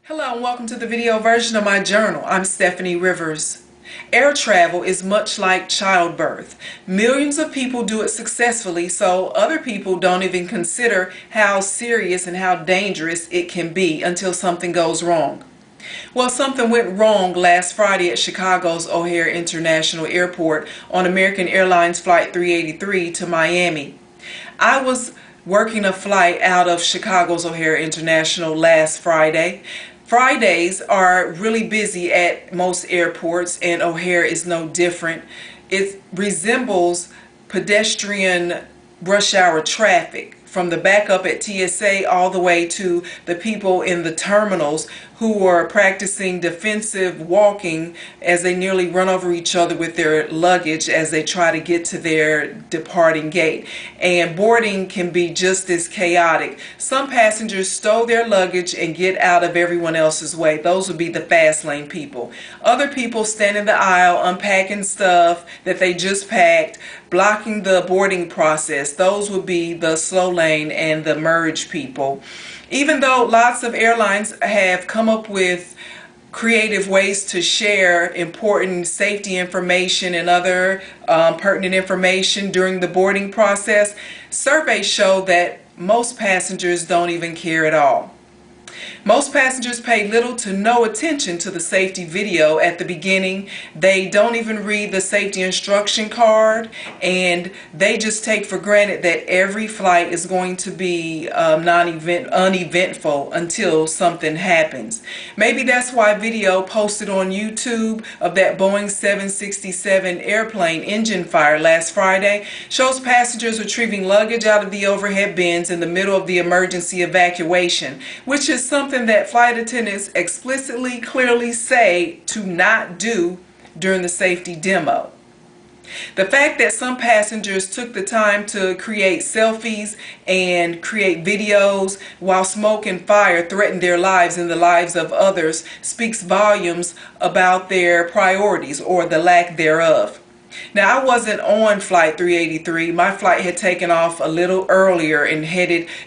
Hello and welcome to the video version of my journal. I'm Stephanie Rivers. Air travel is much like childbirth. Millions of people do it successfully, so other people don't even consider how serious and how dangerous it can be until something goes wrong. Well, something went wrong last Friday at Chicago's O'Hare International Airport on American Airlines Flight 383 to Miami. I was working a flight out of Chicago's O'Hare International last Friday. Fridays are really busy at most airports, and O'Hare is no different. It resembles pedestrian rush hour traffic, from the backup at TSA all the way to the people in the terminals who are practicing defensive walking as they nearly run over each other with their luggage as they try to get to their departing gate. And boarding can be just as chaotic. Some passengers stow their luggage and get out of everyone else's way. Those would be the fast lane people. Other people stand in the aisle unpacking stuff that they just packed, blocking the boarding process. Those would be the slow lane and the merge people. Even though lots of airlines have come up with creative ways to share important safety information and other pertinent information during the boarding process, surveys show that most passengers don't even care at all. Most passengers pay little to no attention to the safety video at the beginning. They don't even read the safety instruction card, and they just take for granted that every flight is going to be uneventful until something happens. Maybe that's why video posted on YouTube of that Boeing 767 airplane engine fire last Friday shows passengers retrieving luggage out of the overhead bins in the middle of the emergency evacuation, which is something that flight attendants explicitly clearly say to not do during the safety demo. The fact that some passengers took the time to create selfies and create videos while smoke and fire threatened their lives and the lives of others speaks volumes about their priorities or the lack thereof. Now, I wasn't on Flight 383. My flight had taken off a little earlier and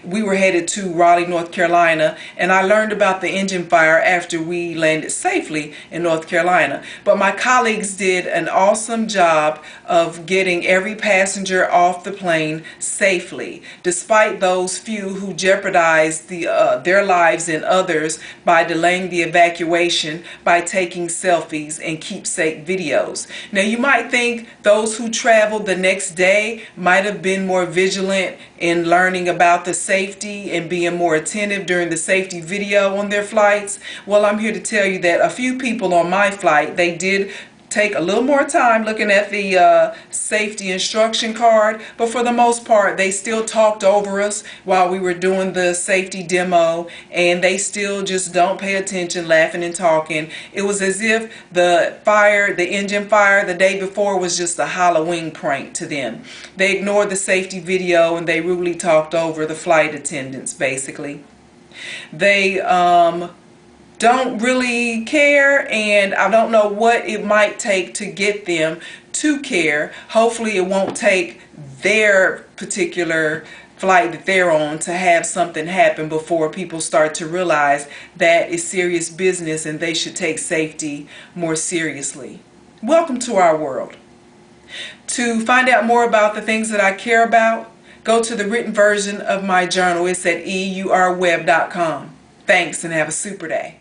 we were headed to Raleigh, North Carolina, and I learned about the engine fire after we landed safely in North Carolina. But my colleagues did an awesome job of getting every passenger off the plane safely, despite those few who jeopardized their lives and others by delaying the evacuation by taking selfies and keepsake videos. Now, you might think those who traveled the next day might have been more vigilant in learning about the safety and being more attentive during the safety video on their flights. Well, I'm here to tell you that a few people on my flight, they did take a little more time looking at the safety instruction card, but for the most part they still talked over us while we were doing the safety demo, and they still just don't pay attention, laughing and talking. It was as if the engine fire the day before was just a Halloween prank to them. They ignored the safety video and they rudely talked over the flight attendants. Basically, they don't really care, and I don't know what it might take to get them to care. Hopefully it won't take their particular flight that they're on to have something happen before people start to realize that it's serious business and they should take safety more seriously. Welcome to our world. To find out more about the things that I care about, go to the written version of my journal. It's at eurweb.com. Thanks, and have a super day.